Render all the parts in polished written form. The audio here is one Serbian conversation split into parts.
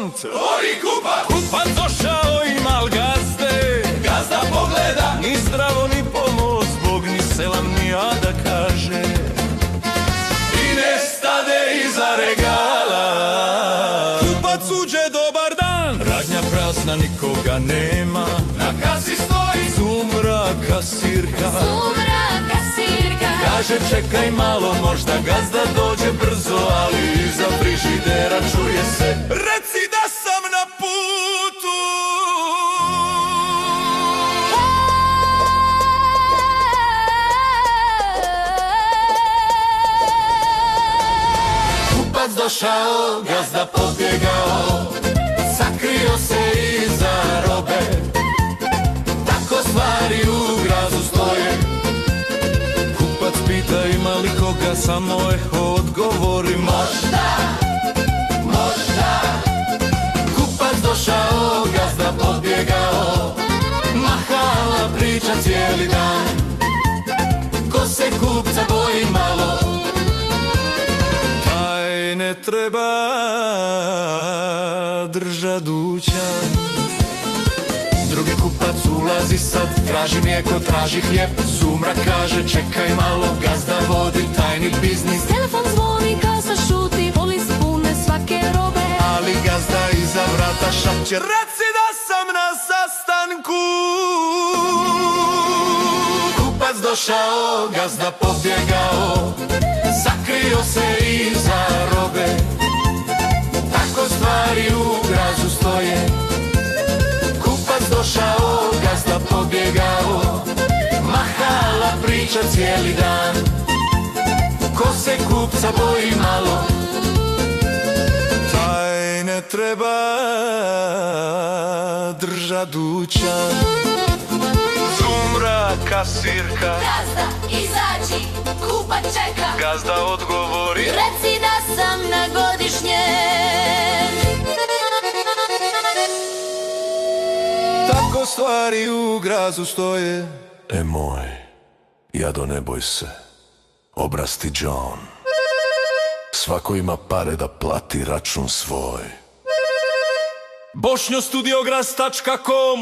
sunce. Gori kupac, Kupac došao i mal gazde, gazda pogleda, ni zdravo ni pomoć, Bog ni selam ni ja da kaže, i ne stade iza regala. Kupac uđe, dobar dan, radnja prazna, nikoga nema, Na kasi stoji sumra kasirka, kaže čekaj malo, možda gazda dođe brzo, ali iza frižidera čuje se, reci da sam na putu. kupac došao, gazda pobjegao, sakrio se iza robe. Tako stvari u gradu stoje. Kupac pita ima li koga, samo eho odgovori Možda, možda. Kupac došao, gazda pobjegao, mahala priča cijeli dan. Ko se kupca boji malo, taj ne treba drža dućan. drugi kupac ulazi sad, traži mlijeko, traži hljeb. Sumra kaže čekaj malo, gazda vodi tajni biznis. Telefon zvoni, kasa šuti, police pune svake robe. Ali gazda iza vrata šapće, reci da sam na sastanku. Kupac došao, gazda pobjegao, sakrio se iza robe. Tako stvari u gradu stoje. Kupac došao, gazda pobjegao, mahala priča cijeli dan. Ko se kupca boji malo, Taj ne treba drža dućan. Sumra kasirka, Gazda, izađi, kupac čeka. gazda odgovori, Reci da sam na godišnjem. tako stvari u gradu stoje. Moj, jado ne boj se, obrasti John. Svako ima pare da plati račun svoj. bošnjostudiogras.com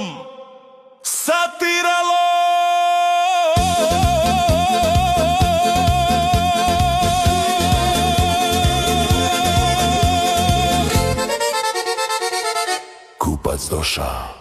Satiralo! Kupac došao.